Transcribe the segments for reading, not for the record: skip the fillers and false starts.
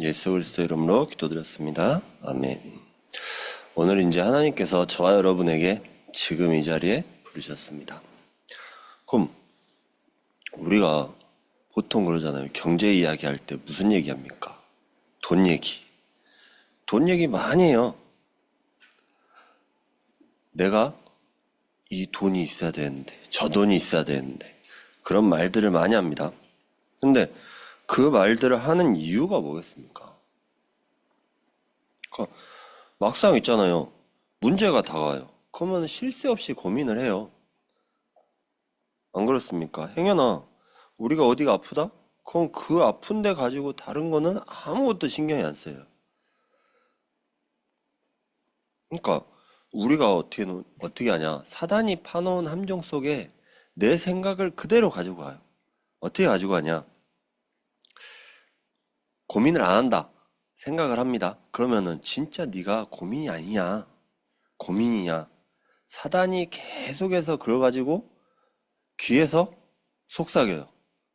예수 그리스도 이름으로 기도드렸습니다. 아멘. 오늘 이제 하나님께서 저와 여러분에게 지금 이 자리에 부르셨습니다. 그럼 우리가 보통 그러잖아요. 경제 이야기 할 때 무슨 얘기 합니까? 돈 얘기. 돈 얘기 많이 해요. 내가 이 돈이 있어야 되는데, 저 돈이 있어야 되는데, 그런 말들을 많이 합니다. 근데 그 말들을 하는 이유가 뭐겠습니까? 막상 있잖아요. 문제가 다가와요. 그러면 쉴 새 없이 고민을 해요. 안 그렇습니까? 행여나 우리가 어디가 아프다? 그럼 그 아픈 데 가지고 다른 거는 아무것도 신경이 안 써요. 그러니까 우리가 어떻게 하냐? 사단이 파놓은 함정 속에 내 생각을 그대로 가지고 가요. 어떻게 가지고 가냐? 고민을 안 한다. 생각을 합니다. 그러면은 진짜 네가 고민이 아니냐? 고민이냐? 사단이 계속해서 그걸 가지고 귀에서 속삭여요.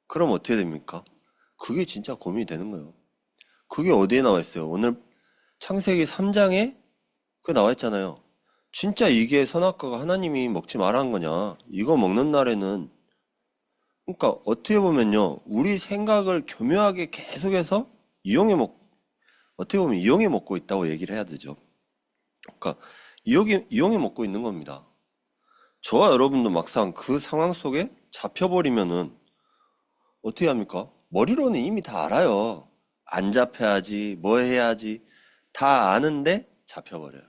그럼 어떻게 됩니까? 그게 진짜 고민이 되는 거예요. 그게 어디에 나와 있어요? 오늘 창세기 3장에 그 나와 있잖아요. 진짜 이게 선악과가 하나님이 먹지 말라는 거냐? 이거 먹는 날에는 그러니까 어떻게 보면요. 우리 생각을 교묘하게 계속해서 어떻게 보면 이용해 먹고 있다고 얘기를 해야 되죠. 그러니까 이용해 먹고 있는 겁니다. 저와 여러분도 막상 그 상황 속에 잡혀버리면은 어떻게 합니까? 머리로는 이미 다 알아요. 안 잡혀야지, 뭐 해야지. 다 아는데 잡혀버려요.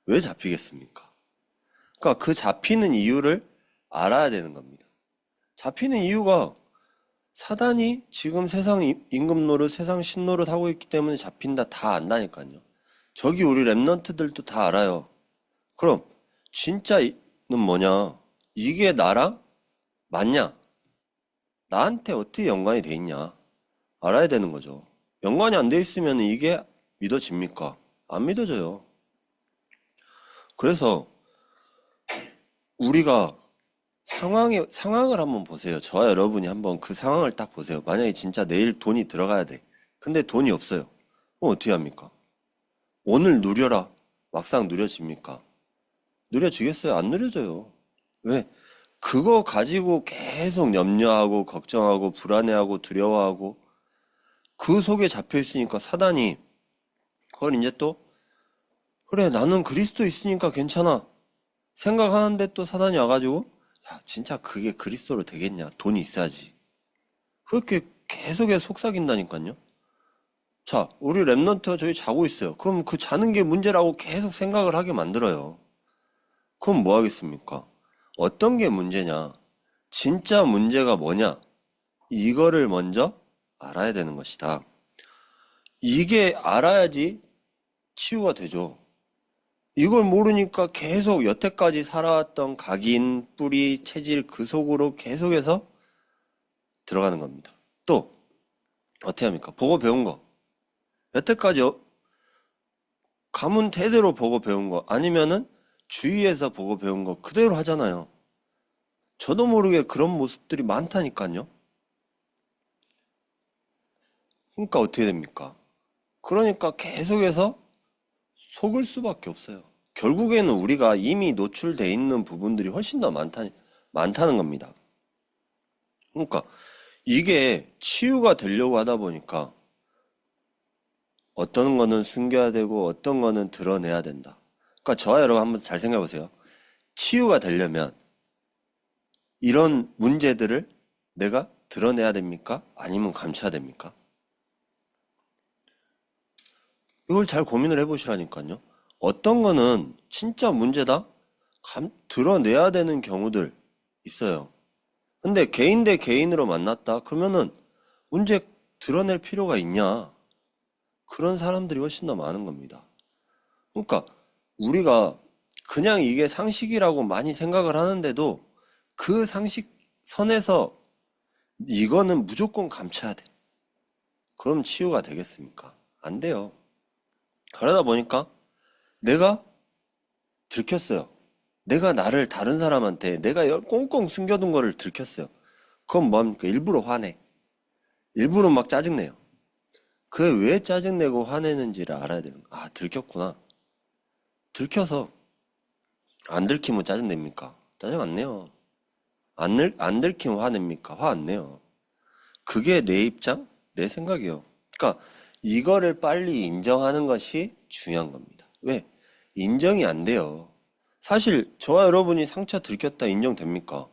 왜 잡히겠습니까? 그러니까 그 잡히는 이유를 알아야 되는 겁니다. 잡히는 이유가 사단이 지금 세상 임금 노릇, 세상 신노릇 하고 있기 때문에 잡힌다. 다 안다니까요. 저기 우리 랩런트들도 다 알아요. 그럼 진짜는 뭐냐? 이게 나랑 맞냐? 나한테 어떻게 연관이 돼 있냐? 알아야 되는 거죠. 연관이 안 돼 있으면 이게 믿어집니까? 안 믿어져요. 그래서 우리가 상황을 한번 보세요. 저와 여러분이 한번 그 상황을 딱 보세요. 만약에 진짜 내일 돈이 들어가야 돼. 근데 돈이 없어요. 그럼 어떻게 합니까? 오늘 누려라. 막상 누려집니까? 누려지겠어요? 안 누려져요. 왜? 그거 가지고 계속 염려하고 걱정하고 불안해하고 두려워하고 그 속에 잡혀 있으니까 사단이 그걸 이제 또 그래 나는 그리스도 있으니까 괜찮아 생각하는데 또 사단이 와가지고 야 진짜 그게 그리스도로 되겠냐 돈이 있어야지 그렇게 계속해서 속삭인다니까요. 자 우리 랩런트가 저기 자고 있어요. 그럼 그 자는 게 문제라고 계속 생각을 하게 만들어요. 그럼 뭐 하겠습니까? 어떤 게 문제냐? 진짜 문제가 뭐냐? 이거를 먼저 알아야 되는 것이다. 이게 알아야지 치유가 되죠. 이걸 모르니까 계속 여태까지 살아왔던 각인, 뿌리, 체질 그 속으로 계속해서 들어가는 겁니다. 또 어떻게 합니까? 보고 배운 거. 여태까지 가문 대대로 보고 배운 거 아니면은 주위에서 보고 배운 거 그대로 하잖아요. 저도 모르게 그런 모습들이 많다니까요. 그러니까 어떻게 됩니까? 그러니까 계속해서 속을 수밖에 없어요. 결국에는 우리가 이미 노출돼 있는 부분들이 훨씬 더 많다는 겁니다. 그러니까 이게 치유가 되려고 하다 보니까 어떤 거는 숨겨야 되고 어떤 거는 드러내야 된다. 그러니까 저와 여러분 한번 잘 생각해 보세요. 치유가 되려면 이런 문제들을 내가 드러내야 됩니까? 아니면 감춰야 됩니까? 이걸 잘 고민을 해보시라니까요. 어떤 거는 진짜 문제다? 드러내야 되는 경우들 있어요. 근데 개인 대 개인으로 만났다? 그러면은 문제 드러낼 필요가 있냐? 그런 사람들이 훨씬 더 많은 겁니다. 그러니까 우리가 그냥 이게 상식이라고 많이 생각을 하는데도 그 상식 선에서 이거는 무조건 감춰야 돼. 그럼 치유가 되겠습니까? 안 돼요. 그러다 보니까 내가 들켰어요. 내가 나를 다른 사람한테 내가 꽁꽁 숨겨둔 거를 들켰어요. 그건 뭡니까? 일부러 화내. 일부러 막 짜증내요. 그게 왜 짜증내고 화내는지를 알아야 되는 거야. 아, 들켰구나. 들켜서 안 들키면 짜증냅니까? 짜증 안 내요. 안 들키면 화냅니까? 화 안 내요. 그게 내 입장, 내 생각이에요. 그러니까 이거를 빨리 인정하는 것이 중요한 겁니다. 왜? 인정이 안 돼요. 사실 저와 여러분이 상처 들켰다 인정됩니까?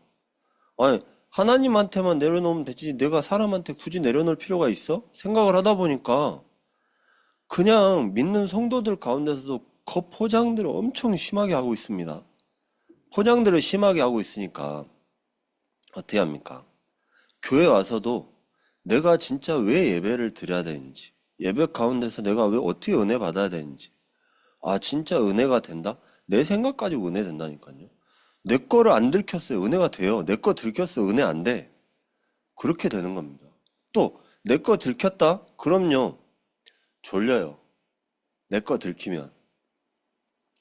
아니, 하나님한테만 내려놓으면 되지. 내가 사람한테 굳이 내려놓을 필요가 있어? 생각을 하다 보니까 그냥 믿는 성도들 가운데서도 겉포장들을 엄청 심하게 하고 있습니다. 포장들을 심하게 하고 있으니까 어떻게 합니까? 교회 와서도 내가 진짜 왜 예배를 드려야 되는지, 예배 가운데서 내가 왜 어떻게 은혜 받아야 되는지, 아 진짜 은혜가 된다? 내 생각 가지고 은혜 된다니까요. 내 거를 안 들켰어요. 은혜가 돼요. 내 거 들켰어. 은혜 안 돼. 그렇게 되는 겁니다. 또 내 거 들켰다? 그럼요. 졸려요. 내 거 들키면.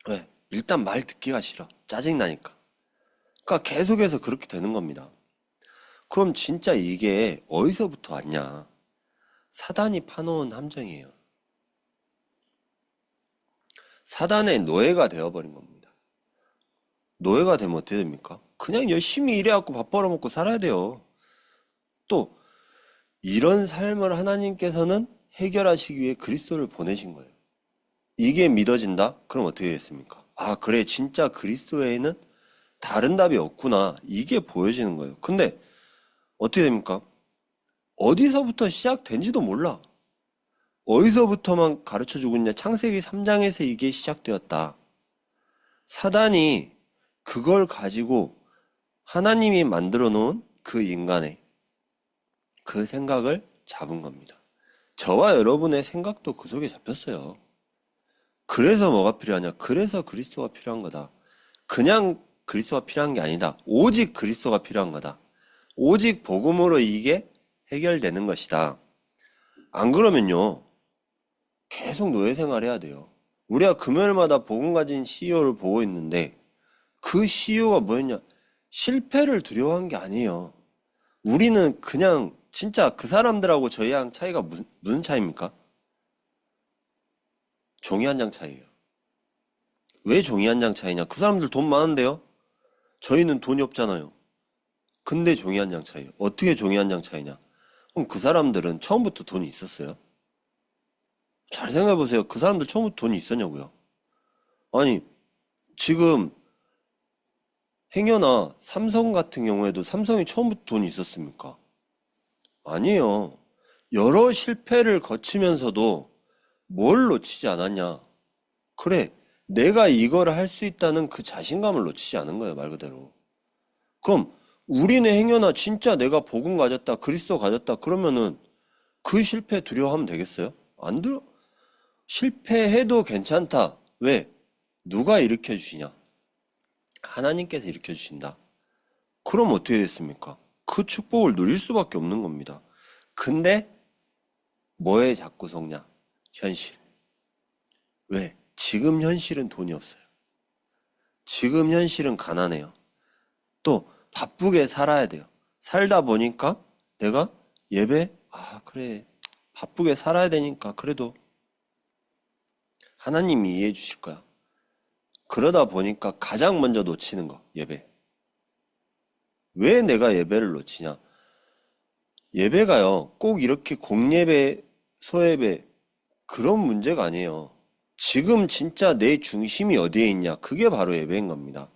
왜? 일단 말 듣기가 싫어. 짜증나니까. 그러니까 계속해서 그렇게 되는 겁니다. 그럼 진짜 이게 어디서부터 왔냐? 사단이 파놓은 함정이에요. 사단의 노예가 되어버린 겁니다. 노예가 되면 어떻게 됩니까? 그냥 열심히 일해갖고 밥 벌어먹고 살아야 돼요. 또 이런 삶을 하나님께서는 해결하시기 위해 그리스도를 보내신 거예요. 이게 믿어진다? 그럼 어떻게 되겠습니까? 아 그래 진짜 그리스도 외에는 다른 답이 없구나. 이게 보여지는 거예요. 근데 어떻게 됩니까? 어디서부터 시작된지도 몰라. 어디서부터만 가르쳐주고 있냐. 창세기 3장에서 이게 시작되었다. 사단이 그걸 가지고 하나님이 만들어 놓은 그 인간의 그 생각을 잡은 겁니다. 저와 여러분의 생각도 그 속에 잡혔어요. 그래서 뭐가 필요하냐? 그래서 그리스도가 필요한 거다. 그냥 그리스도가 필요한 게 아니다. 오직 그리스도가 필요한 거다. 오직 복음으로 이게 해결되는 것이다. 안 그러면요. 계속 노예 생활해야 돼요. 우리가 금요일마다 복음 가진 CEO를 보고 있는데 그 CEO가 뭐였냐? 실패를 두려워한 게 아니에요. 우리는 그냥 진짜 그 사람들하고 저희랑 차이가 무슨 차이입니까? 종이 한 장 차이예요. 왜 종이 한 장 차이냐? 그 사람들 돈 많은데요? 저희는 돈이 없잖아요. 근데 종이 한 장 차이예요. 어떻게 종이 한 장 차이냐? 그럼 그 사람들은 처음부터 돈이 있었어요? 잘 생각해 보세요. 그 사람들 처음부터 돈이 있었냐고요? 아니, 지금 행여나 삼성 같은 경우에도 삼성이 처음부터 돈이 있었습니까? 아니에요. 여러 실패를 거치면서도 뭘 놓치지 않았냐? 그래, 내가 이걸 할 수 있다는 그 자신감을 놓치지 않은 거예요, 말 그대로. 그럼 우리는 행여나 진짜 내가 복음 가졌다, 그리스도 가졌다 그러면은 그 실패 두려워하면 되겠어요? 안 들어. 실패해도 괜찮다. 왜? 누가 일으켜 주시냐? 하나님께서 일으켜 주신다. 그럼 어떻게 됐습니까? 그 축복을 누릴 수밖에 없는 겁니다. 근데 뭐에 자꾸 속냐? 현실. 왜? 지금 현실은 돈이 없어요. 지금 현실은 가난해요. 또 바쁘게 살아야 돼요. 살다 보니까 내가 예배, 아 그래 바쁘게 살아야 되니까 그래도 하나님이 이해해 주실 거야. 그러다 보니까 가장 먼저 놓치는 거, 예배. 왜 내가 예배를 놓치냐? 예배가요, 꼭 이렇게 공예배, 소예배, 그런 문제가 아니에요. 지금 진짜 내 중심이 어디에 있냐? 그게 바로 예배인 겁니다.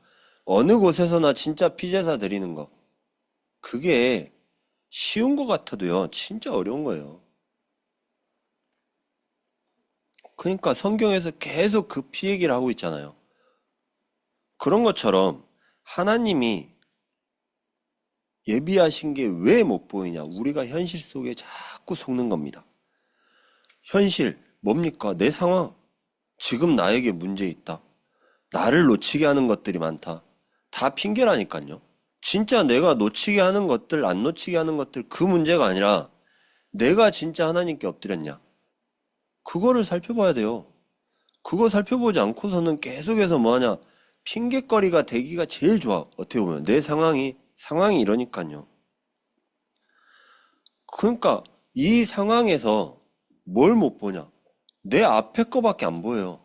어느 곳에서나 진짜 피제사 드리는 거. 그게 쉬운 것 같아도요, 진짜 어려운 거예요. 그러니까 성경에서 계속 그 피 얘기를 하고 있잖아요. 그런 것처럼 하나님이 예비하신 게 왜 못 보이냐? 우리가 현실 속에 자꾸 속는 겁니다. 현실, 뭡니까? 내 상황. 지금 나에게 문제 있다. 나를 놓치게 하는 것들이 많다. 다 핑계라니까요. 진짜 내가 놓치게 하는 것들, 안 놓치게 하는 것들, 그 문제가 아니라 내가 진짜 하나님께 엎드렸냐? 그거를 살펴봐야 돼요. 그거 살펴보지 않고서는 계속해서 뭐하냐? 핑계거리가 되기가 제일 좋아. 어떻게 보면 내 상황이 이러니까요. 그러니까 이 상황에서 뭘 못 보냐? 내 앞에 거밖에 안 보여요.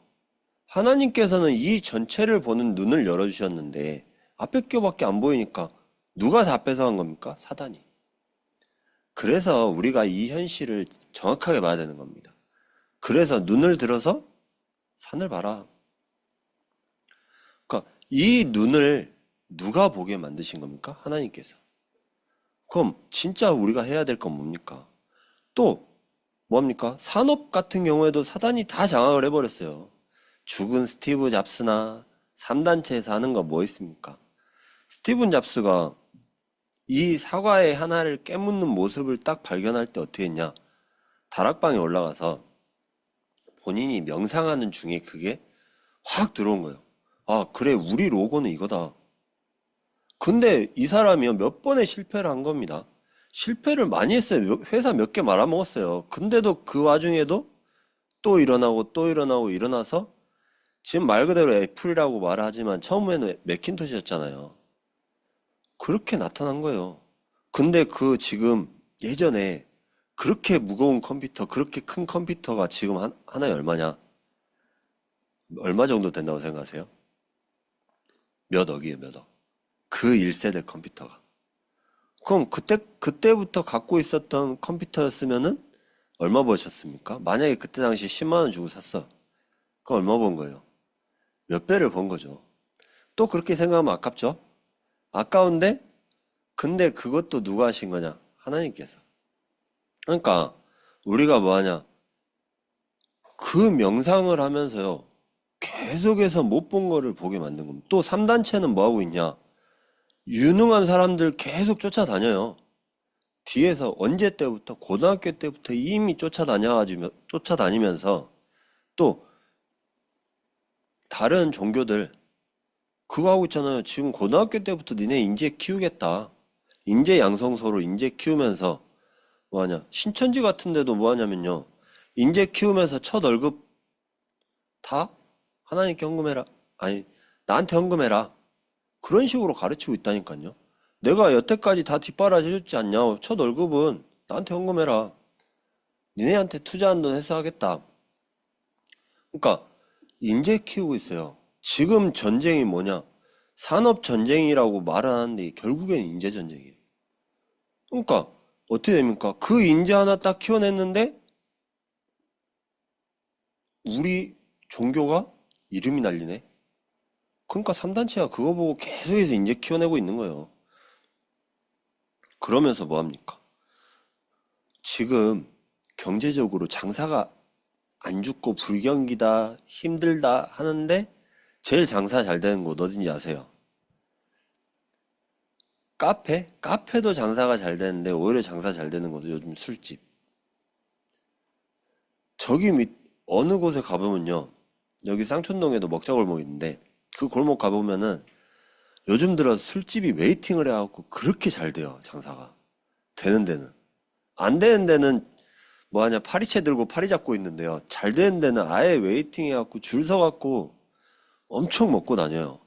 하나님께서는 이 전체를 보는 눈을 열어주셨는데 앞에 거밖에 안 보이니까 누가 다 뺏어간 겁니까? 사단이. 그래서 우리가 이 현실을 정확하게 봐야 되는 겁니다. 그래서 눈을 들어서 산을 봐라. 그러니까 이 눈을 누가 보게 만드신 겁니까? 하나님께서. 그럼 진짜 우리가 해야 될 건 뭡니까? 또 뭡니까? 산업 같은 경우에도 사단이 다 장악을 해버렸어요. 죽은 스티브 잡스나 3단체에서 하는 거 뭐 있습니까? 스티븐 잡스가 이 사과의 하나를 깨묻는 모습을 딱 발견할 때 어떻게 했냐? 다락방에 올라가서 본인이 명상하는 중에 그게 확 들어온 거예요. 아, 그래, 우리 로고는 이거다. 근데 이 사람이요, 몇 번의 실패를 한 겁니다. 실패를 많이 했어요. 회사 몇 개 말아먹었어요. 근데도 그 와중에도 또 일어나고 또 일어나고 일어나서 지금 말 그대로 애플이라고 말하지만 처음에는 맥킨토시였잖아요. 그렇게 나타난 거예요. 근데 그 지금 예전에 그렇게 무거운 컴퓨터, 그렇게 큰 컴퓨터가 지금 하나에 얼마냐? 얼마 정도 된다고 생각하세요? 몇 억이에요, 몇 억. 그 1세대 컴퓨터가. 그럼 그때부터 갖고 있었던 컴퓨터였으면은 얼마 버셨습니까? 만약에 그때 당시 10만 원 주고 샀어. 그럼 얼마 번 거예요? 몇 배를 번 거죠. 또 그렇게 생각하면 아깝죠? 아까운데, 근데 그것도 누가 하신 거냐? 하나님께서. 그러니까, 우리가 뭐 하냐? 그 명상을 하면서요, 계속해서 못 본 거를 보게 만든 겁니다. 또 3단체는 뭐 하고 있냐? 유능한 사람들 계속 쫓아다녀요. 뒤에서 언제 때부터, 고등학교 때부터 이미 쫓아다니면서 또 다른 종교들, 그거 하고 있잖아요. 지금 고등학교 때부터 니네 인재 키우겠다. 인재 양성소로 인재 키우면서 뭐하냐. 신천지 같은 데도 뭐하냐면요. 인재 키우면서 첫 월급 다 하나님께 헌금해라. 아니, 나한테 헌금해라. 그런 식으로 가르치고 있다니까요. 내가 여태까지 다 뒷바라지 해줬지 않냐. 첫 월급은 나한테 헌금해라. 니네한테 투자한 돈 회수하겠다. 그러니까 인재 키우고 있어요. 지금 전쟁이 뭐냐? 산업 전쟁이라고 말하는데 결국엔 인재 전쟁이에요. 그러니까 어떻게 됩니까? 그 인재 하나 딱 키워냈는데 우리 종교가 이름이 날리네. 그러니까 3단체가 그거 보고 계속해서 인재 키워내고 있는 거예요. 그러면서 뭐 합니까? 지금 경제적으로 장사가 안 죽고 불경기다, 힘들다 하는데 제일 장사 잘 되는 곳 어딘지 아세요? 카페? 카페도 장사가 잘 되는데 오히려 장사 잘 되는 곳도 요즘 술집. 저기 어느 곳에 가보면요. 여기 쌍촌동에도 먹자골목 있는데 그 골목 가보면은 요즘 들어 술집이 웨이팅을 해갖고 그렇게 잘 돼요, 장사가. 되는 데는. 안 되는 데는 뭐하냐, 파리채 들고 파리 잡고 있는데요. 잘 되는 데는 아예 웨이팅 해갖고 줄 서갖고 엄청 먹고 다녀요.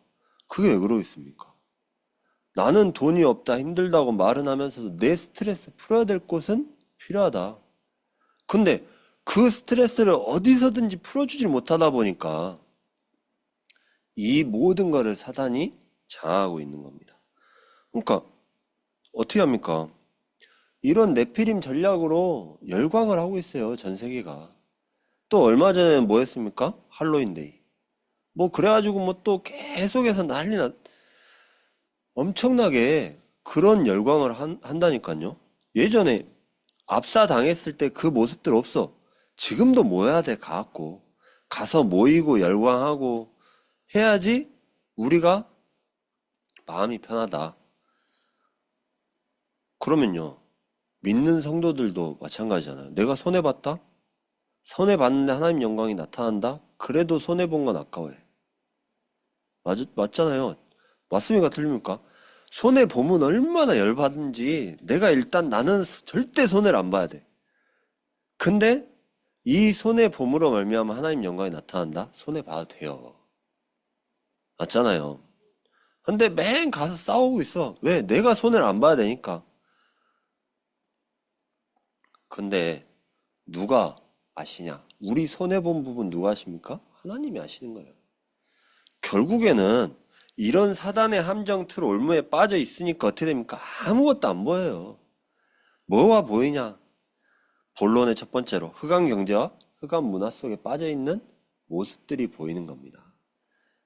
그게 왜 그러고 있습니까? 나는 돈이 없다, 힘들다고 말은 하면서도 내 스트레스 풀어야 될 곳은 필요하다. 근데 그 스트레스를 어디서든지 풀어주질 못하다 보니까 이 모든 거를 사단이 장악하고 있는 겁니다. 그러니까 어떻게 합니까? 이런 네피림 전략으로 열광을 하고 있어요, 전 세계가. 또 얼마 전에 뭐 했습니까? 할로윈데이. 뭐 그래가지고 뭐 또 계속해서 엄청나게 그런 열광을 한다니까요. 예전에 압사 당했을 때 그 모습들 없어. 지금도 모여야 돼, 가갖고. 가서 모이고 열광하고 해야지 우리가 마음이 편하다. 그러면요, 믿는 성도들도 마찬가지잖아요. 내가 손해봤다? 손해봤는데 하나님 영광이 나타난다? 그래도 손해본 건 아까워해. 맞잖아요. 맞습니까? 틀립니까? 손해보면 얼마나 열받은지 내가 일단 나는 절대 손해를 안 봐야 돼. 근데 이 손해봄으로 말미암아 하나님 영광이 나타난다? 손해봐도 돼요. 맞잖아요. 근데 맨 가서 싸우고 있어. 왜? 내가 손해를 안 봐야 되니까. 근데 누가 아시냐? 우리 손해본 부분 누가 아십니까? 하나님이 아시는 거예요. 결국에는 이런 사단의 함정 틀 올무에 빠져 있으니까 어떻게 됩니까? 아무것도 안 보여요. 뭐가 보이냐? 본론의 첫 번째로 흑암 경제와 흑암 문화 속에 빠져 있는 모습들이 보이는 겁니다.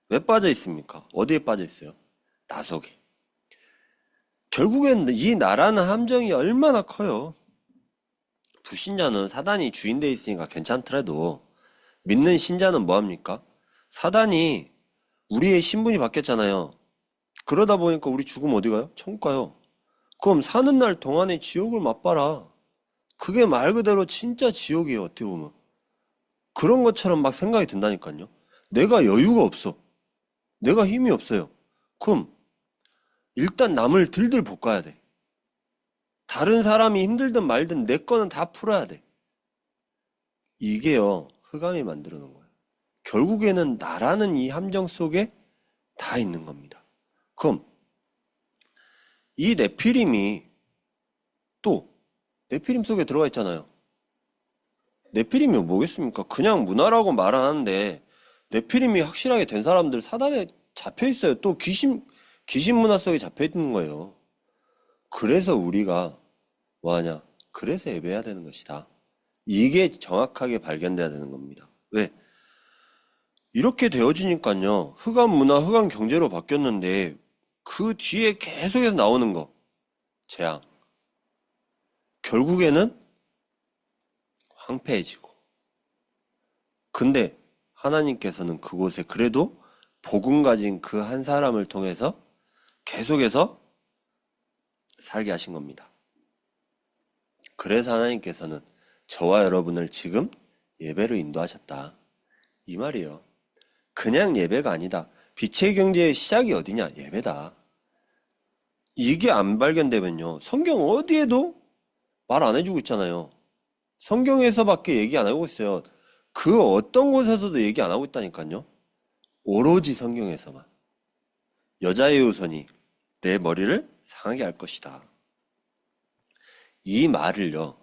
왜 빠져 있습니까? 어디에 빠져 있어요? 나 속에. 결국엔 이 나라는 함정이 얼마나 커요. 불신자는 사단이 주인돼 있으니까 괜찮더라도 믿는 신자는 뭐합니까? 사단이 우리의 신분이 바뀌었잖아요. 그러다 보니까 우리 죽으면 어디 가요? 천국 가요. 그럼 사는 날 동안에 지옥을 맛봐라. 그게 말 그대로 진짜 지옥이에요. 어떻게 보면. 그런 것처럼 막 생각이 든다니까요. 내가 여유가 없어. 내가 힘이 없어요. 그럼 일단 남을 들들 볶아야 돼. 다른 사람이 힘들든 말든 내 거는 다 풀어야 돼. 이게요, 흑암이 만들어 놓은 거예요. 결국에는 나라는 이 함정 속에 다 있는 겁니다. 그럼 이 네피림이 또 네피림 속에 들어가 있잖아요. 네피림이 뭐겠습니까? 그냥 문화라고 말 안 하는데 네피림이 확실하게 된 사람들 사단에 잡혀 있어요. 또 귀신 문화 속에 잡혀 있는 거예요. 그래서 우리가 뭐하냐? 그래서 예배해야 되는 것이다. 이게 정확하게 발견돼야 되는 겁니다. 왜? 이렇게 되어지니까요. 흑암 문화, 흑암 경제로 바뀌었는데 그 뒤에 계속해서 나오는 거. 재앙. 결국에는 황폐해지고. 근데 하나님께서는 그곳에 그래도 복음 가진 그 한 사람을 통해서 계속해서 살게 하신 겁니다. 그래서 하나님께서는 저와 여러분을 지금 예배로 인도하셨다. 이 말이에요. 그냥 예배가 아니다. 빛의 경제의 시작이 어디냐? 예배다. 이게 안 발견되면요. 성경 어디에도 말 안 해주고 있잖아요. 성경에서밖에 얘기 안 하고 있어요. 그 어떤 곳에서도 얘기 안 하고 있다니까요. 오로지 성경에서만. 여자의 후손이 내 머리를 상하게 할 것이다. 이 말을요.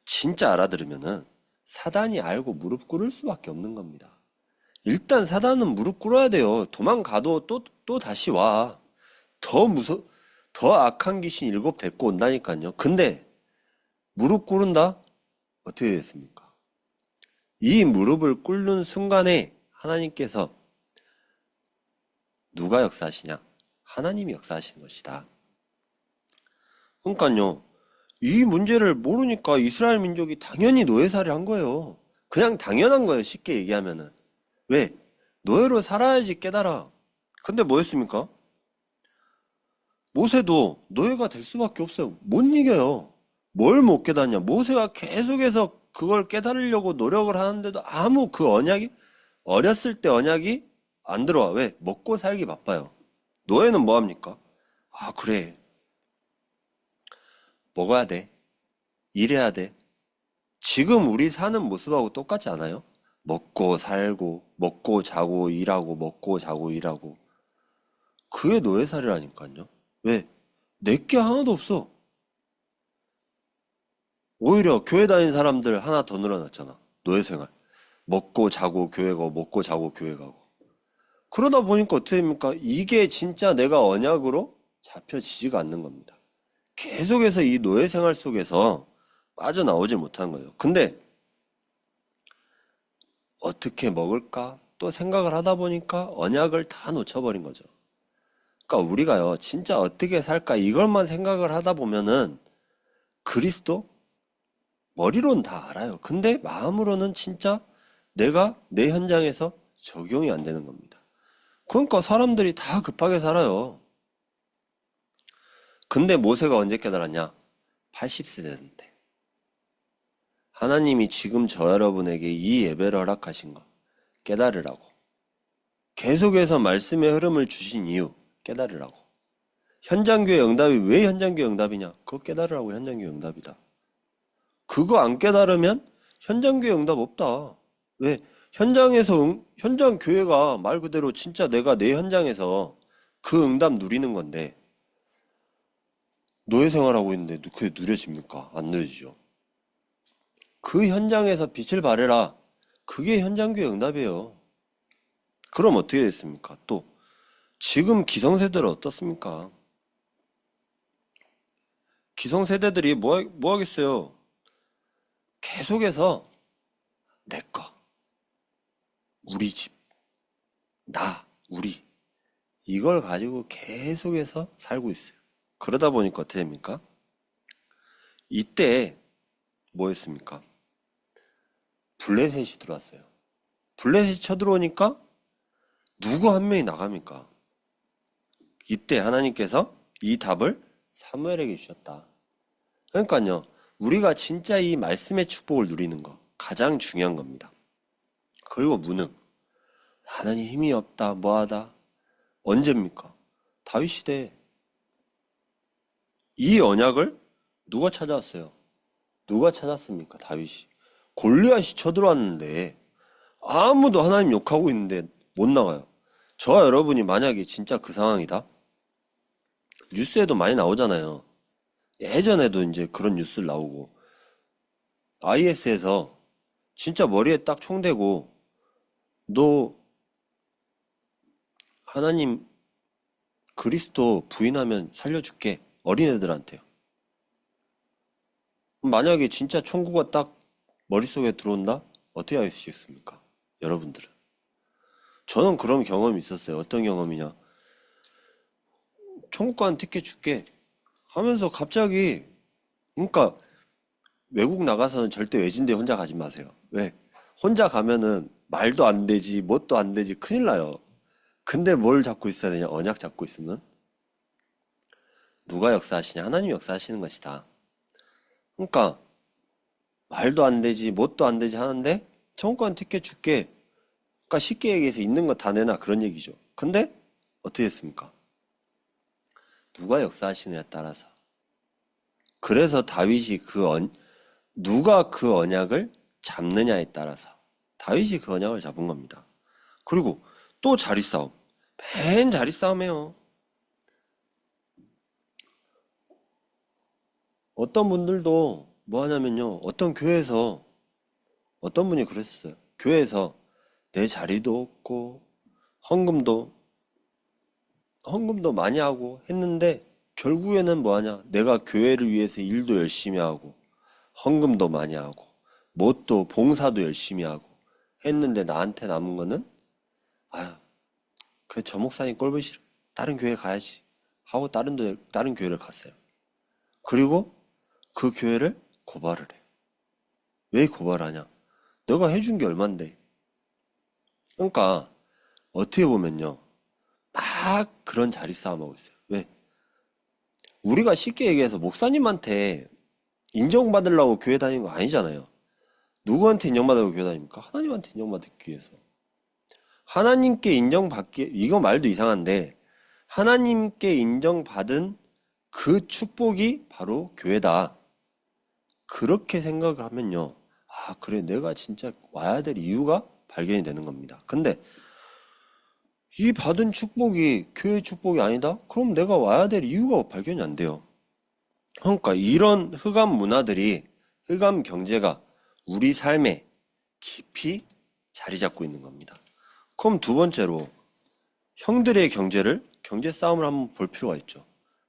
진짜 알아들으면은 사단이 알고 무릎 꿇을 수밖에 없는 겁니다. 일단 사단은 무릎 꿇어야 돼요. 도망가도 또 다시 와. 더 악한 귀신 7 데리고 온다니까요. 근데 무릎 꿇은다? 어떻게 됐습니까? 이 무릎을 꿇는 순간에 하나님께서 누가 역사하시냐? 하나님이 역사하시는 것이다. 그러니까요. 이 문제를 모르니까 이스라엘 민족이 당연히 노예살이를 한 거예요. 그냥 당연한 거예요. 쉽게 얘기하면은. 왜? 노예로 살아야지 깨달아. 근데 뭐였습니까? 모세도 노예가 될 수밖에 없어요. 못 이겨요. 뭘 못 깨닫냐? 모세가 계속해서 그걸 깨달으려고 노력을 하는데도 아무 그 언약이 어렸을 때 언약이 안 들어와. 왜? 먹고 살기 바빠요. 노예는 뭐 합니까? 아, 그래. 먹어야 돼. 일해야 돼. 지금 우리 사는 모습하고 똑같지 않아요? 먹고 살고, 먹고 자고 일하고, 먹고 자고 일하고. 그게 노예살이라니까요. 왜? 내게 하나도 없어. 오히려 교회 다니는 사람들 하나 더 늘어났잖아. 노예생활. 먹고 자고 교회 가고, 먹고 자고 교회 가고. 그러다 보니까 어떻게 됩니까? 이게 진짜 내가 언약으로 잡혀지지가 않는 겁니다. 계속해서 이 노예생활 속에서 빠져나오질 못하는 거예요. 근데 어떻게 먹을까? 또 생각을 하다 보니까 언약을 다 놓쳐버린 거죠. 그러니까 우리가요, 진짜 어떻게 살까? 이것만 생각을 하다 보면은 그리스도 머리로는 다 알아요. 근데 마음으로는 진짜 내가 내 현장에서 적용이 안 되는 겁니다. 그러니까 사람들이 다 급하게 살아요. 근데 모세가 언제 깨달았냐? 80세 됐는데. 하나님이 지금 저 여러분에게 이 예배를 허락하신 거 깨달으라고. 계속해서 말씀의 흐름을 주신 이유 깨달으라고. 현장교회 응답이 왜 현장교회 응답이냐? 그거 깨달으라고. 현장교회 응답이다. 그거 안 깨달으면 현장교회 응답 없다. 왜? 현장에서 현장 교회가 말 그대로 진짜 내가 내 현장에서 그 응답 누리는 건데 노예 생활하고 있는데 그게 누려집니까? 안 누려지죠. 그 현장에서 빛을 발해라. 그게 현장교회 응답이에요. 그럼 어떻게 됐습니까? 또 지금 기성세대는 어떻습니까? 기성세대들이 뭐 하겠어요? 계속해서 내 거, 우리 집, 나, 우리 이걸 가지고 계속해서 살고 있어요. 그러다 보니까 어떻게 됩니까? 이때 뭐였습니까? 블레셋이 들어왔어요. 블레셋이 쳐들어오니까 누구 한 명이 나갑니까? 이때 하나님께서 이 답을 사무엘에게 주셨다. 그러니까요, 우리가 진짜 이 말씀의 축복을 누리는 거 가장 중요한 겁니다. 그리고 무능. 나는 힘이 없다, 뭐하다. 언제입니까? 다윗 시대에 이 언약을 누가 찾아왔어요? 누가 찾았습니까? 다윗이. 골리앗이 쳐들어왔는데 아무도 하나님 욕하고 있는데 못 나가요. 저와 여러분이 만약에 진짜 그 상황이다? 뉴스에도 많이 나오잖아요. 예전에도 이제 그런 뉴스 나오고 IS에서 진짜 머리에 딱 총대고 너 하나님 그리스도 부인하면 살려줄게. 어린애들한테요. 만약에 진짜 총구가 딱 머릿속에 들어온다? 어떻게 하시겠습니까? 여러분들은. 저는 그런 경험이 있었어요. 어떤 경험이냐. 총구관 티켓 줄게 하면서 갑자기, 그러니까 외국 나가서는 절대 외진데 혼자 가지 마세요. 왜? 혼자 가면은 말도 안 되지, 뭣도 안 되지, 큰일 나요. 근데 뭘 잡고 있어야 되냐? 언약 잡고 있으면 누가 역사하시냐? 하나님이 역사하시는 것이다. 그러니까 말도 안 되지, 뭣도 안 되지 하는데 청구권 티켓 줄게. 그러니까 쉽게 얘기해서 있는 거 다 내놔 그런 얘기죠. 근데 어떻게 했습니까? 누가 역사하시느냐에 따라서. 그래서 다윗이 누가 그 언약을 잡느냐에 따라서 다윗이 그 언약을 잡은 겁니다. 그리고 또 자리싸움. 맨 자리싸움이에요. 어떤 분들도 뭐 하냐면요. 어떤 교회에서 어떤 분이 그랬어요. 교회에서 내 자리도 없고 헌금도 많이 하고 했는데 결국에는 뭐 하냐? 내가 교회를 위해서 일도 열심히 하고 헌금도 많이 하고 뭣도 봉사도 열심히 하고 했는데 나한테 남은 거는 아유, 그 저 목사님 꼴보기 싫어. 다른 교회 가야지 하고 다른 교회를 갔어요. 그리고 그 교회를 고발을 해. 왜 고발하냐? 너가 해준 게 얼만데. 그러니까 어떻게 보면요, 막 그런 자리 싸움하고 있어요. 왜? 우리가 쉽게 얘기해서 목사님한테 인정받으려고 교회 다니는 거 아니잖아요. 누구한테 인정받으려고 교회 다닙니까? 하나님한테 인정받기 위해서. 하나님께 인정받기, 이거 말도 이상한데 하나님께 인정받은 그 축복이 바로 교회다. 그렇게 생각을 하면요, 아 그래 내가 진짜 와야 될 이유가 발견이 되는 겁니다. 근데 이 받은 축복이 교회 축복이 아니다? 그럼 내가 와야 될 이유가 발견이 안 돼요. 그러니까 이런 흑암 문화들이, 흑암 경제가 우리 삶에 깊이 자리 잡고 있는 겁니다. 그럼 두 번째로 형들의 경제 싸움을 한번 볼 필요가 있죠.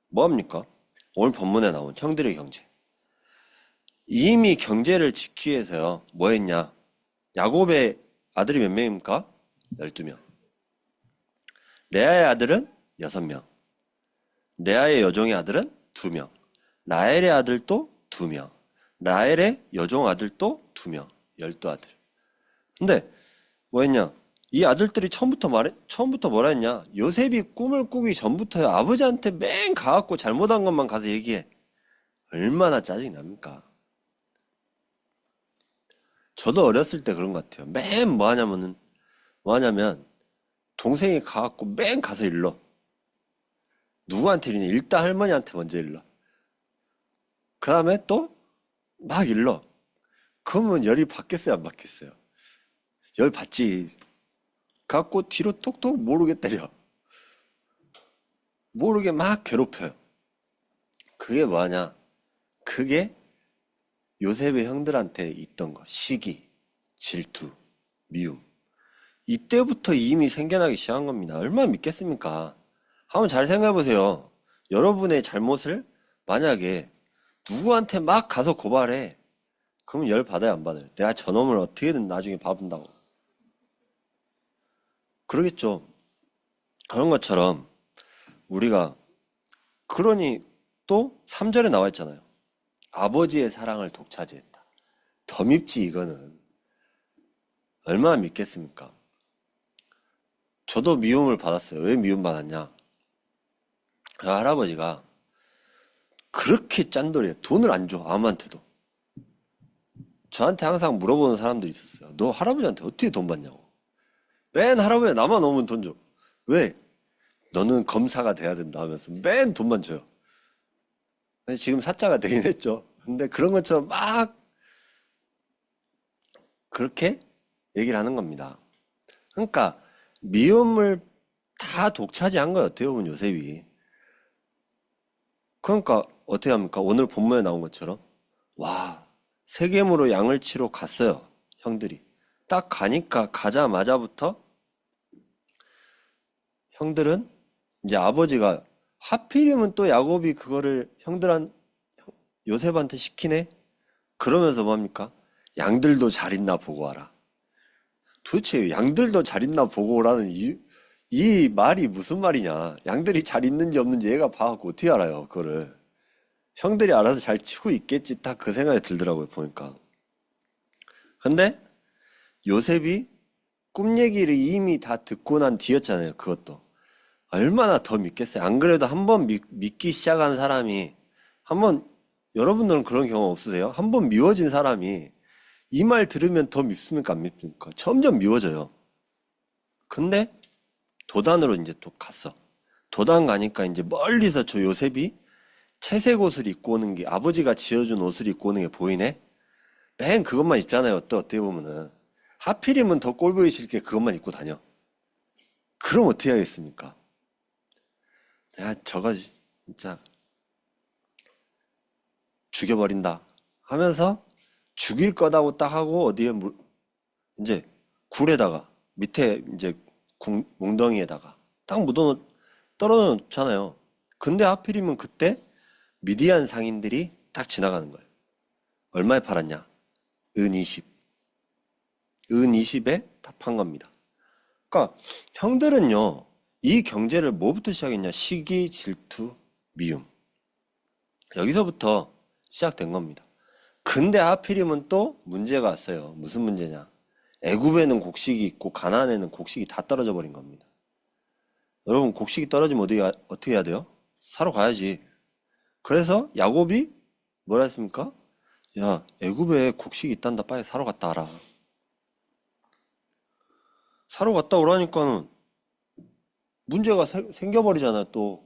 뭐합니까? 오늘 본문에 나온 형들의 경제. 이미 경제를 지키기 위해서요, 뭐 했냐? 야곱의 아들이 몇 명입니까? 12명. 레아의 아들은 6명. 레아의 여종의 아들은 2명. 라헬의 아들도 2명. 라헬의 여종 아들도 2명. 12아들. 근데 뭐 했냐? 이 아들들이 처음부터 뭐라 했냐? 요셉이 꿈을 꾸기 전부터 아버지한테 맨 가갖고 잘못한 것만 가서 얘기해. 얼마나 짜증이 납니까? 저도 어렸을 때 그런 것 같아요. 맨 뭐하냐면 동생이 가갖고 맨 가서 일러. 누구한테 일냐? 일단 할머니한테 먼저 일러. 그 다음에 또 막 일러. 그러면 열이 받겠어요, 안 받겠어요? 열 받지. 갖고 뒤로 톡톡 모르게 때려. 모르게 막 괴롭혀요. 그게 뭐하냐? 그게 요셉의 형들한테 있던 거, 시기, 질투, 미움. 이때부터 이미 생겨나기 시작한 겁니다. 얼마나 믿겠습니까? 한번 잘 생각해 보세요. 여러분의 잘못을 만약에 누구한테 막 가서 고발해. 그럼 열 받아요, 안 받아요? 내가 저놈을 어떻게든 나중에 봐본다고. 그러겠죠. 그런 것처럼 우리가, 그러니 또 3절에 나와 있잖아요. 아버지의 사랑을 독차지했다. 더 밉지 이거는. 얼마나 밉겠습니까? 저도 미움을 받았어요. 왜 미움 받았냐? 할아버지가 그렇게 짠돌이에요. 돈을 안 줘, 아무한테도. 저한테 항상 물어보는 사람도 있었어요. 너 할아버지한테 어떻게 돈 받냐고. 맨 할아버지 나만 오면 돈 줘. 왜? 너는 검사가 돼야 된다 하면서 맨 돈만 줘요. 지금 사자가 되긴 했죠. 근데 그런 것처럼 막 그렇게 얘기를 하는 겁니다. 그러니까 미움을 다 독차지한 거예요. 어떻게 보면 요셉이. 그러니까 어떻게 합니까? 오늘 본문에 나온 것처럼 와, 세겜으로 양을 치러 갔어요. 형들이. 딱 가니까 가자마자부터 형들은 이제 아버지가 하필이면 또 야곱이 그거를 요셉한테 시키네? 그러면서 뭡니까? 양들도 잘 있나 보고 와라. 도대체 양들도 잘 있나 보고 오라는 이 말이 무슨 말이냐. 양들이 잘 있는지 없는지 얘가 봐갖고 어떻게 알아요, 그거를. 형들이 알아서 잘 치고 있겠지. 딱 그 생각이 들더라고요, 보니까. 근데 요셉이 꿈 얘기를 이미 다 듣고 난 뒤였잖아요, 그것도. 얼마나 더 믿겠어요. 안 그래도 한번 믿기 시작한 사람이, 여러분들은 그런 경험 없으세요? 한번 미워진 사람이 이 말 들으면 더 밉습니까, 안 밉습니까? 점점 미워져요. 근데 도단으로 이제 또 갔어. 도단 가니까 이제 멀리서 저 요셉이 채색 옷을 입고 오는 게, 아버지가 지어준 옷을 입고 오는 게 보이네? 맨 그것만 입잖아요. 또 어떻게 보면은. 하필이면 더 꼴보기 싫게 그것만 입고 다녀. 그럼 어떻게 하겠습니까? 내가 저거 진짜 죽여버린다 하면서 죽일 거다고 딱 하고 어디에 이제 굴에다가 밑에 이제 웅덩이에다가 딱 떨어져 놓잖아요. 근데 하필이면 그때 미디안 상인들이 딱 지나가는 거예요. 얼마에 팔았냐? 은 20. 은 20에 다 판 겁니다. 그러니까 형들은요, 이 경제를 뭐부터 시작했냐? 시기, 질투, 미움. 여기서부터 시작된 겁니다. 근데 하필이면 또 문제가 왔어요. 무슨 문제냐? 애굽에는 곡식이 있고 가나안에는 곡식이 다 떨어져 버린 겁니다. 여러분, 곡식이 떨어지면 어떻게 해야 돼요? 사러 가야지. 그래서 야곱이 뭐라 했습니까? 야, 애굽에 곡식이 있단다. 빨리 사러 갔다 와라. 사러 갔다 오라니까는 문제가 생겨버리잖아요. 또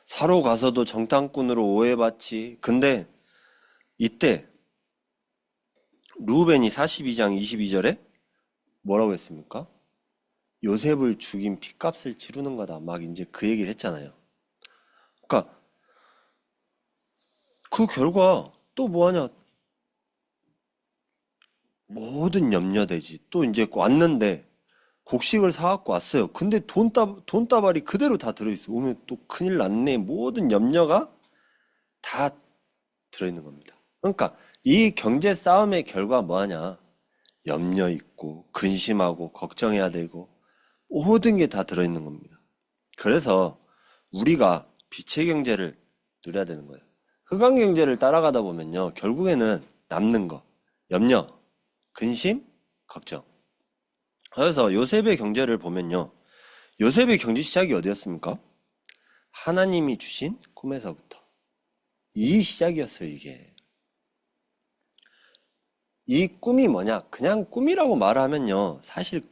사러 가서도 정탐꾼으로 오해받지. 근데 이때 루벤이 42장 22절에 뭐라고 했습니까? 요셉을 죽인 핏값을 치르는 거다. 막 이제 그 얘기를 했잖아요. 그러니까 그 결과 또 뭐하냐? 모든 염려되지. 또 이제 왔는데 곡식을 사갖고 왔어요. 근데 돈다발이 그대로 다 들어있어. 오면 또 큰일 났네. 모든 염려가 다 들어있는 겁니다. 그러니까 이 경제 싸움의 결과 뭐하냐? 염려 있고 근심하고 걱정해야 되고 모든 게 다 들어있는 겁니다. 그래서 우리가 빛의 경제를 누려야 되는 거예요. 흑암 경제를 따라가다 보면요, 결국에는 남는 거, 염려, 근심, 걱정. 그래서 요셉의 경제를 보면요, 요셉의 경제 시작이 어디였습니까? 하나님이 주신 꿈에서부터. 이 시작이었어요, 이게. 이 꿈이 뭐냐? 그냥 꿈이라고 말하면요, 사실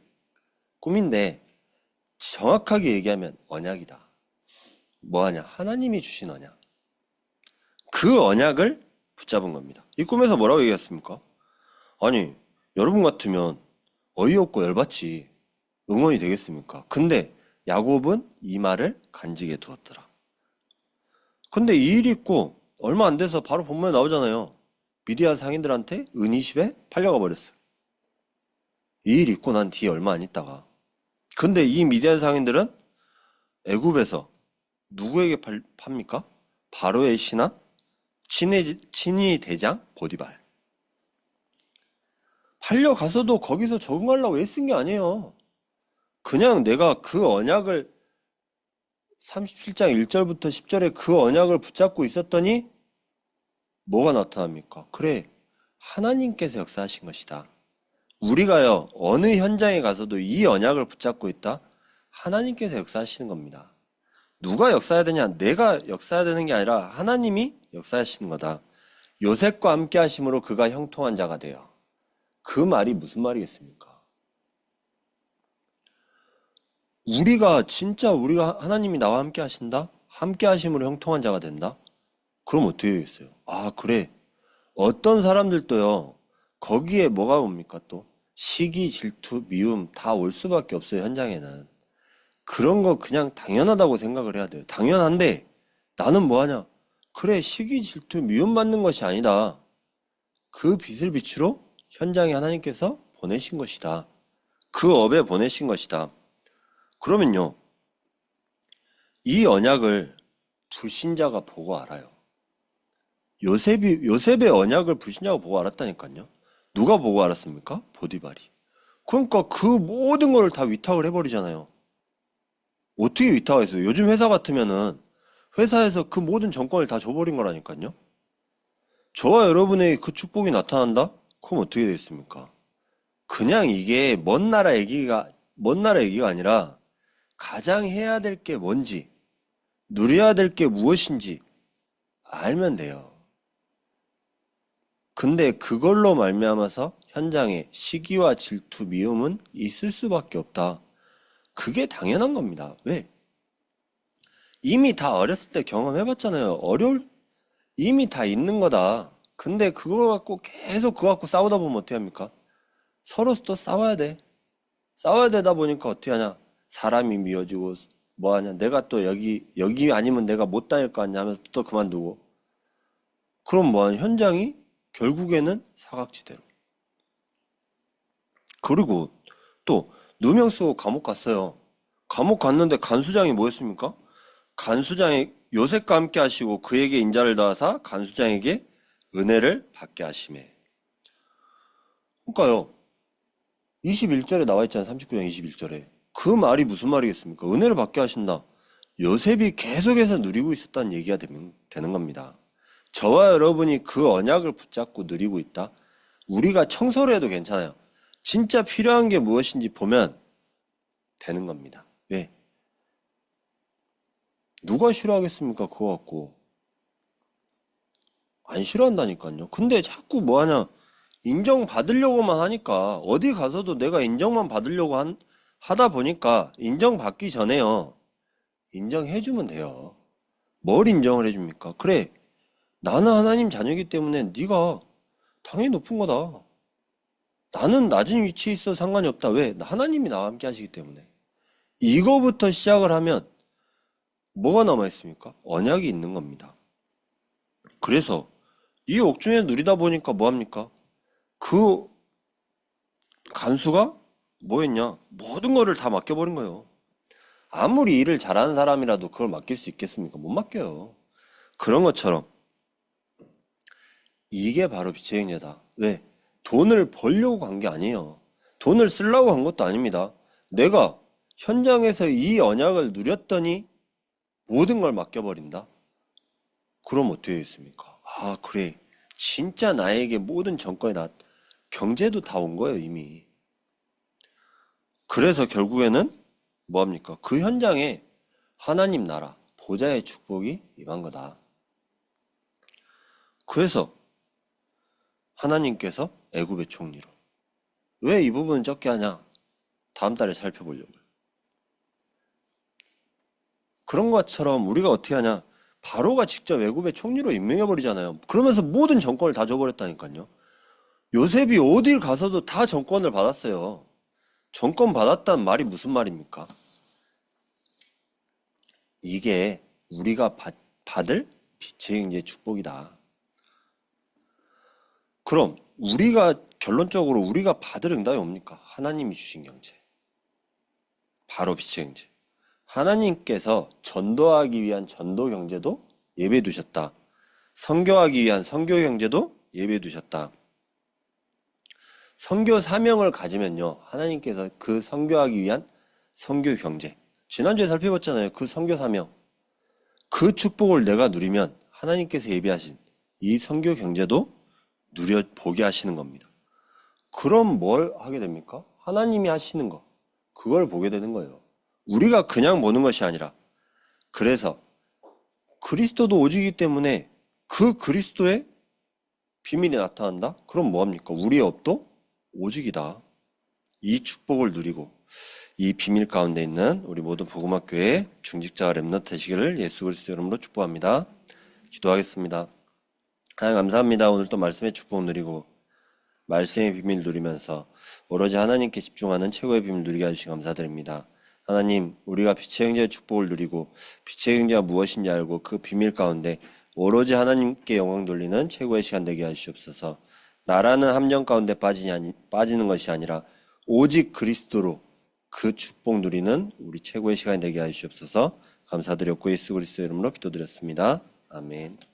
꿈인데 정확하게 얘기하면 언약이다. 뭐하냐? 하나님이 주신 언약. 그 언약을 붙잡은 겁니다. 이 꿈에서 뭐라고 얘기했습니까? 아니, 여러분 같으면 어이없고 열받지 응원이 되겠습니까? 근데 야곱은 이 말을 간직해 두었더라. 근데 이 일이 있고 얼마 안 돼서 바로 본문에 나오잖아요. 미디안 상인들한테 은이십에 팔려가 버렸어요. 이 일 있고 난 뒤에 얼마 안 있다가. 근데 이 미디안 상인들은 애굽에서 누구에게 팝니까? 바로의 신하 친위 대장 보디발. 팔려가서도 거기서 적응하려고 애쓴 게 아니에요. 그냥 내가 그 언약을 37장 1절부터 10절에 그 언약을 붙잡고 있었더니 뭐가 나타납니까? 그래, 하나님께서 역사하신 것이다. 우리가요, 어느 현장에 가서도 이 언약을 붙잡고 있다? 하나님께서 역사하시는 겁니다. 누가 역사해야 되냐? 내가 역사해야 되는 게 아니라 하나님이 역사하시는 거다. 요셉과 함께 하심으로 그가 형통한 자가 돼요. 그 말이 무슨 말이겠습니까? 우리가 하나님이 나와 함께 하신다? 함께 하심으로 형통한 자가 된다? 그럼 어떻게 되겠어요? 아, 그래. 어떤 사람들도요, 거기에 뭐가 옵니까 또? 시기, 질투, 미움 다 올 수밖에 없어요, 현장에는. 그런 거 그냥 당연하다고 생각을 해야 돼요. 당연한데, 나는 뭐 하냐? 그래, 시기, 질투, 미움 받는 것이 아니다. 그 빛을 비추러 현장에 하나님께서 보내신 것이다. 그 업에 보내신 것이다. 그러면요, 이 언약을 불신자가 보고 알아요. 요셉의 언약을 불신자가 보고 알았다니까요. 누가 보고 알았습니까? 보디발이. 그러니까 그 모든 걸 다 위탁을 해버리잖아요. 어떻게 위탁했어요? 요즘 회사 같으면은 회사에서 그 모든 정권을 다 줘버린 거라니까요. 저와 여러분의 그 축복이 나타난다? 그럼 어떻게 되겠습니까? 그냥 이게 먼 나라 얘기가 아니라 가장 해야 될 게 뭔지, 누려야 될 게 무엇인지 알면 돼요. 근데 그걸로 말미암아서 현장에 시기와 질투, 미움은 있을 수밖에 없다. 그게 당연한 겁니다. 왜? 이미 다 어렸을 때 경험해봤잖아요. 이미 다 있는 거다. 근데 그걸 갖고 계속 그거 갖고 싸우다 보면 어떻게 합니까? 서로 또 싸워야 돼. 싸워야 되다 보니까 어떻게 하냐? 사람이 미워지고 뭐 하냐? 내가 또 여기 아니면 내가 못 다닐 거 아니냐 하면서 또 그만두고. 그럼 뭐 하냐? 현장이 결국에는 사각지대로. 그리고 또 누명 쓰고 감옥 갔어요. 감옥 갔는데 간수장이 뭐였습니까? 간수장이 요셉과 함께 하시고 그에게 인자를 더하사 간수장에게 은혜를 받게 하심에. 그러니까요. 21절에 나와 있잖아요. 39장 21절에. 그 말이 무슨 말이겠습니까? 은혜를 받게 하신다. 요셉이 계속해서 누리고 있었다는 얘기가 되는 겁니다. 저와 여러분이 그 언약을 붙잡고 누리고 있다. 우리가 청소를 해도 괜찮아요. 진짜 필요한 게 무엇인지 보면 되는 겁니다. 왜? 누가 싫어하겠습니까? 그거 갖고. 안 싫어한다니까요. 근데 자꾸 뭐 하냐. 인정받으려고만 하니까 어디 가서도 내가 인정만 받으려고 하다 보니까 인정받기 전에요. 인정해주면 돼요. 뭘 인정을 해줍니까? 그래. 나는 하나님 자녀이기 때문에 네가 당연히 높은 거다. 나는 낮은 위치에 있어 상관이 없다. 왜? 하나님이 나와 함께 하시기 때문에. 이거부터 시작을 하면 뭐가 남아있습니까? 언약이 있는 겁니다. 그래서 이 옥중에 누리다 보니까 뭐합니까? 그 간수가 뭐했냐? 모든 거를 다 맡겨버린 거예요. 아무리 일을 잘하는 사람이라도 그걸 맡길 수 있겠습니까? 못 맡겨요. 그런 것처럼 이게 바로 빛의 행자다. 왜? 돈을 벌려고 간 게 아니에요. 돈을 쓰려고 간 것도 아닙니다. 내가 현장에서 이 언약을 누렸더니 모든 걸 맡겨버린다? 그럼 어떻게 되겠습니까? 아, 그래. 진짜 나에게 모든 정권이 경제도 다 온 거예요, 이미. 그래서 결국에는 뭐합니까? 그 현장에 하나님 나라, 보좌의 축복이 임한 거다. 그래서 하나님께서 애굽의 총리로. 왜 이 부분은 적게 하냐? 다음 달에 살펴보려고요. 그런 것처럼 우리가 어떻게 하냐? 바로가 직접 애굽의 총리로 임명해버리잖아요. 그러면서 모든 정권을 다 줘버렸다니까요. 요셉이 어딜 가서도 다 정권을 받았어요. 정권 받았다는 말이 무슨 말입니까? 이게 우리가 받을 빛의 행제의 축복이다. 그럼 우리가 결론적으로 우리가 받을 응답이 뭡니까? 하나님이 주신 경제. 바로 빛의 경제. 하나님께서 전도하기 위한 전도 경제도 예배해 두셨다. 선교하기 위한 선교 경제도 예배해 두셨다. 선교 사명을 가지면요, 하나님께서 그 선교하기 위한 선교 경제. 지난주에 살펴봤잖아요. 그 선교 사명. 그 축복을 내가 누리면 하나님께서 예비하신 이 선교 경제도 누려보게 하시는 겁니다. 그럼 뭘 하게 됩니까? 하나님이 하시는 거. 그걸 보게 되는 거예요. 우리가 그냥 보는 것이 아니라. 그래서 그리스도도 오직이기 때문에 그 그리스도의 비밀이 나타난다? 그럼 뭐합니까? 우리의 업도 오직이다. 이 축복을 누리고 이 비밀 가운데 있는 우리 모든 복음학교의 중직자와 렘넌트 되시기를 예수 그리스도 이름으로 축복합니다. 기도하겠습니다. 하나님 감사합니다. 오늘 또 말씀의 축복 누리고 말씀의 비밀 누리면서 오로지 하나님께 집중하는 최고의 비밀 누리게 해주시 감사드립니다. 하나님, 우리가 빛의 형제의 축복을 누리고 빛의 형제가 무엇인지 알고 그 비밀 가운데 오로지 하나님께 영광 돌리는 최고의 시간 되게 하시옵소서. 나라는 함정 가운데 빠지는 것이 아니라 오직 그리스도로 그 축복 누리는 우리 최고의 시간이 되게 하시옵소서. 감사드렸고 예수 그리스도 이름으로 기도드렸습니다. 아멘.